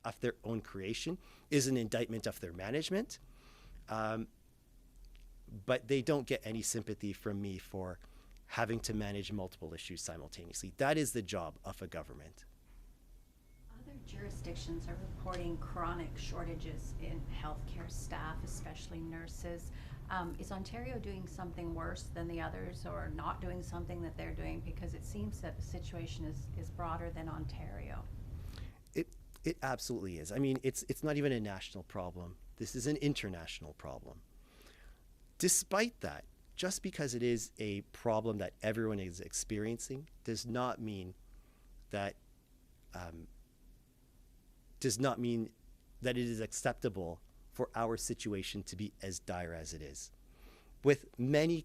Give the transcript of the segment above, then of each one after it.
of their own creation is an indictment of their management. Um, but they don't get any sympathy from me for having to manage multiple issues simultaneously. That is the job of a government. Other jurisdictions are reporting chronic shortages in healthcare staff, especially nurses. Is Ontario doing something worse than the others, or not doing something that they're doing? Because it seems that the situation is broader than Ontario. It, it absolutely is. I mean, it's not even a national problem. This is an international problem. Despite that, just because it is a problem that everyone is experiencing does not mean that um, does not mean that it is acceptable for our situation to be as dire as it is. With many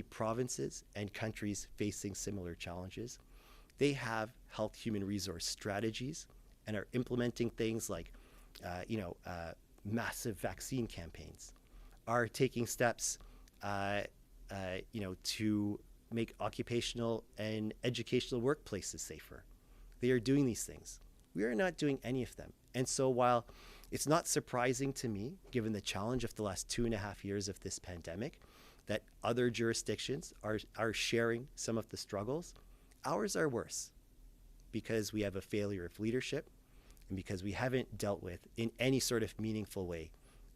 provinces and countries facing similar challenges, they have health human resource strategies and are implementing things like, massive vaccine campaigns, are taking steps, to make occupational and educational workplaces safer. They are doing these things. We are not doing any of them. And so while it's not surprising to me, given the challenge of the last 2.5 years of this pandemic, that other jurisdictions are sharing some of the struggles, ours are worse because we have a failure of leadership and because we haven't dealt with, in any sort of meaningful way,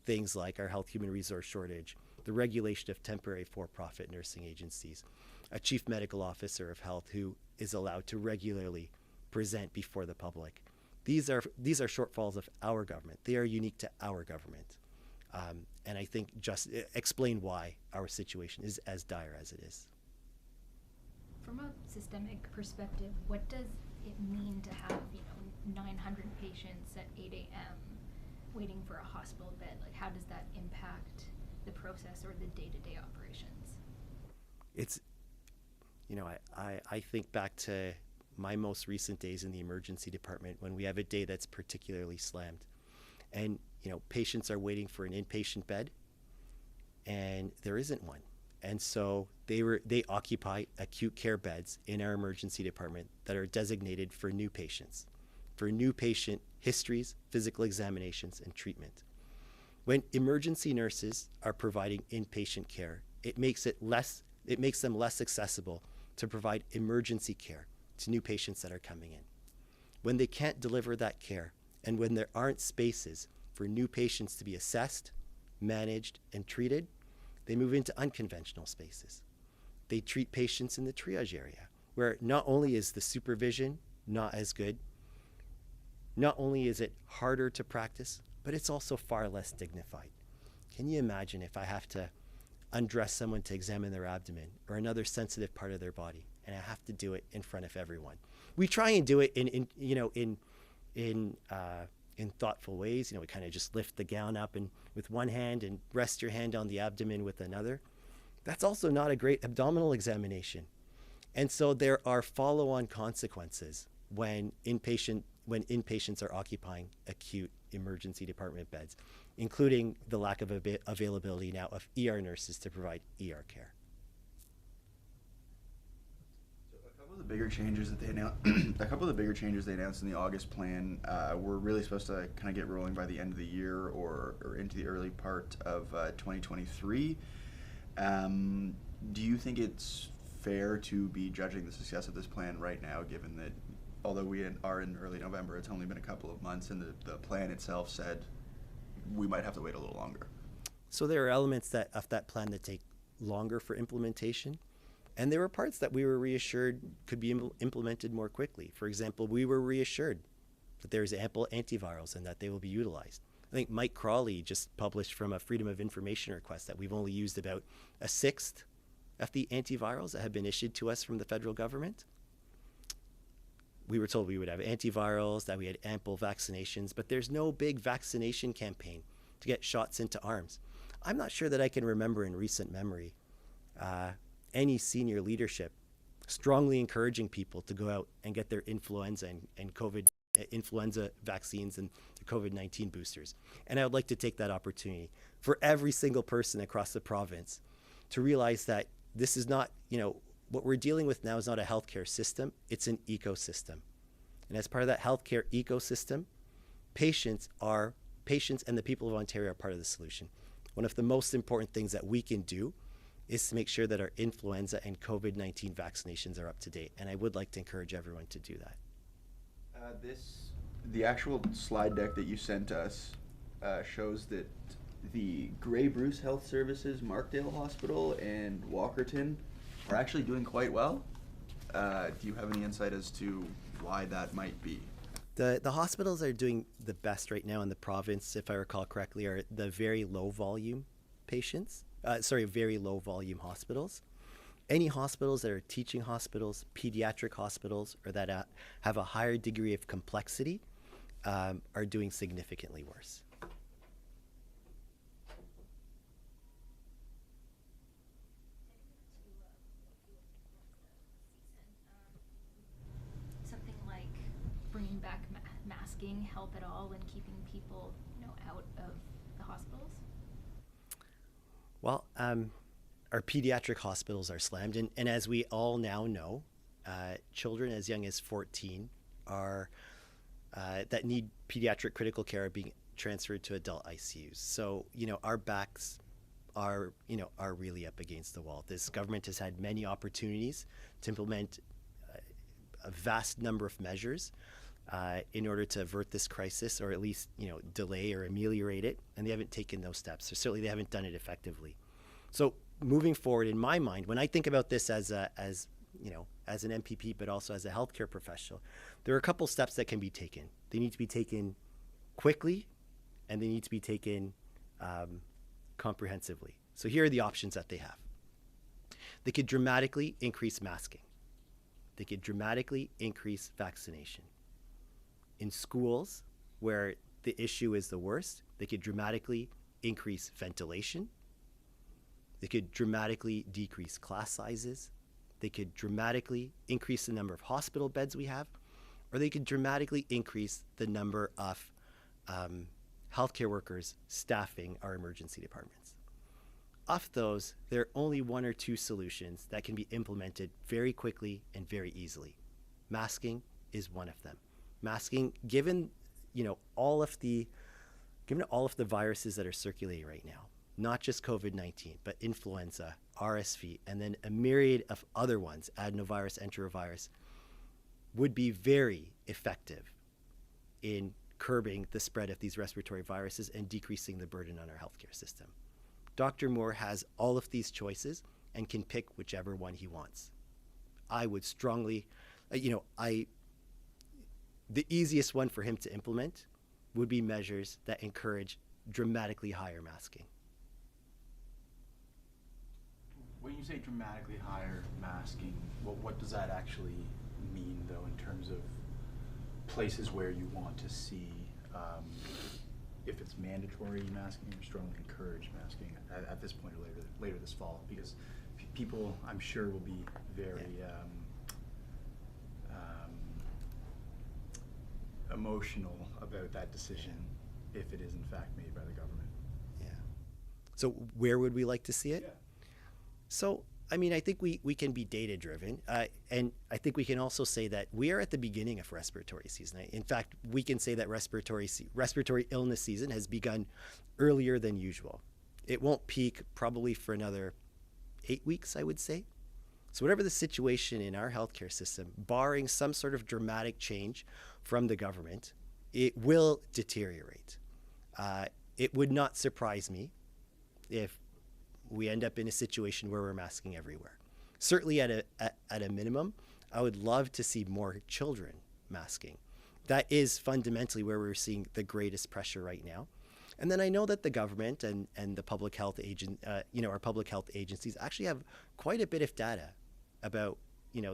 things like our health human resource shortage, the regulation of temporary for-profit nursing agencies, a chief medical officer of health who is allowed to regularly present before the public. These are shortfalls of our government. They are unique to our government. And I think just explain why our situation is as dire as it is. From a systemic perspective, what does it mean to have, 900 patients at 8 a.m. waiting for a hospital bed? Like, how does that impact the process or the day-to-day operations? It's, I think back to my most recent days in the emergency department when we have a day that's particularly slammed. And, patients are waiting for an inpatient bed and there isn't one. And so they occupy acute care beds in our emergency department that are designated for new patients, for new patient histories, physical examinations, and treatment. When emergency nurses are providing inpatient care, it makes them less accessible to provide emergency care to new patients that are coming in. When they can't deliver that care, and when there aren't spaces for new patients to be assessed, managed, and treated, they move into unconventional spaces. They treat patients in the triage area, where not only is the supervision not as good, not only is it harder to practice, but it's also far less dignified. Can you imagine if I have to undress someone to examine their abdomen or another sensitive part of their body, and I have to do it in front of everyone? We try and do it in thoughtful ways. We kind of just lift the gown up and with one hand and rest your hand on the abdomen with another. That's also not a great abdominal examination. And so there are follow-on consequences when inpatients are occupying acute emergency department beds, including the lack of availability now of ER nurses to provide ER care. A couple of the bigger changes that they announced in the August plan were really supposed to kind of get rolling by the end of the year or into the early part of 2023. Do you think it's fair to be judging the success of this plan right now, given that although we are in early November, it's only been a couple of months, and the plan itself said we might have to wait a little longer? So there are elements of that plan that take longer for implementation, and there were parts that we were reassured could be implemented more quickly. For example, we were reassured that there's ample antivirals and that they will be utilized. I think Mike Crawley just published from a Freedom of Information request that we've only used about a sixth of the antivirals that have been issued to us from the federal government. We were told we would have antivirals, that we had ample vaccinations, but there's no big vaccination campaign to get shots into arms. I'm not sure that I can remember in recent memory any senior leadership strongly encouraging people to go out and get their influenza and COVID influenza vaccines and the COVID-19 boosters. And I would like to take that opportunity for every single person across the province to realize that this is not, what we're dealing with now is not a healthcare system, it's an ecosystem. And as part of that healthcare ecosystem, patients and the people of Ontario are part of the solution. One of the most important things that we can do is to make sure that our influenza and COVID-19 vaccinations are up to date. And I would like to encourage everyone to do that. The actual slide deck that you sent us shows that the Grey Bruce Health Services, Markdale Hospital, and Walkerton are actually doing quite well. Do you have any insight as to why that might be? The hospitals that are doing the best right now in the province, if I recall correctly, are the very low volume patients. Very low volume hospitals. Any hospitals that are teaching hospitals, pediatric hospitals, or that have a higher degree of complexity are doing significantly worse. Something like bringing back masking help at all in keeping people, out of the hospitals? Well, our pediatric hospitals are slammed, and as we all now know, children as young as 14 are that need pediatric critical care are being transferred to adult ICUs. So, our backs are really up against the wall. This government has had many opportunities to implement a vast number of measures in order to avert this crisis, or at least delay or ameliorate it, and they haven't taken those steps. So certainly they haven't done it effectively. So moving forward, in my mind, when I think about this as an MPP, but also as a healthcare professional, there are a couple steps that can be taken. They need to be taken quickly, and they need to be taken comprehensively. So here are the options that they have. They could dramatically increase masking. They could dramatically increase vaccination. In schools where the issue is the worst, they could dramatically increase ventilation. They could dramatically decrease class sizes. They could dramatically increase the number of hospital beds we have, or they could dramatically increase the number of healthcare workers staffing our emergency departments. Of those, there are only one or two solutions that can be implemented very quickly and very easily. Masking is one of them. Masking, given all of the viruses that are circulating right now, not just COVID-19, but influenza, RSV, and then a myriad of other ones, adenovirus, enterovirus, would be very effective in curbing the spread of these respiratory viruses and decreasing the burden on our healthcare system. Dr. Moore has all of these choices and can pick whichever one he wants. I would strongly, the easiest one for him to implement would be measures that encourage dramatically higher masking. When you say dramatically higher masking, what does that actually mean, though, in terms of places where you want to see, if it's mandatory masking or strongly encouraged masking at this point or later this fall? Because people, I'm sure, will be very emotional about that decision if it is in fact made by the government. Yeah. So where would we like to see it? Yeah. So, I think we can be data driven, and I think we can also say that we are at the beginning of respiratory season. In fact, we can say that respiratory illness season has begun earlier than usual. It won't peak probably for another 8 weeks, I would say. So whatever the situation in our healthcare system, barring some sort of dramatic change from the government, it will deteriorate. It would not surprise me if we end up in a situation where we're masking everywhere. Certainly at a minimum, I would love to see more children masking. That is fundamentally where we're seeing the greatest pressure right now. And then I know that the government and the public health our public health agencies actually have quite a bit of data about,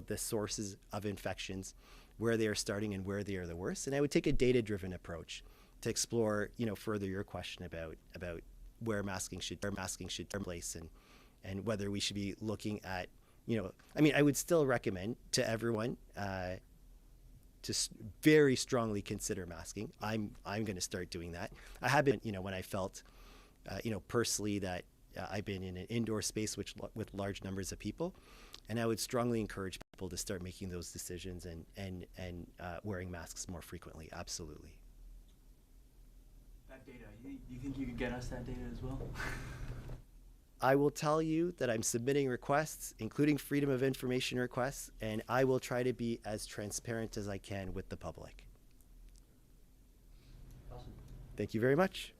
the sources of infections, where they are starting and where they are the worst. And I would take a data-driven approach to explore, further your question about where masking should take place and whether we should be looking at, I would still recommend to everyone to very strongly consider masking. I'm going to start doing that. I have been, when I felt, personally that I've been in an indoor space with large numbers of people, and I would strongly encourage people to start making those decisions and wearing masks more frequently. Absolutely. that data? You think you could get us that data as well? I will tell you that I'm submitting requests, including freedom of information requests, and I will try to be as transparent as I can with the public. Awesome. Thank you very much.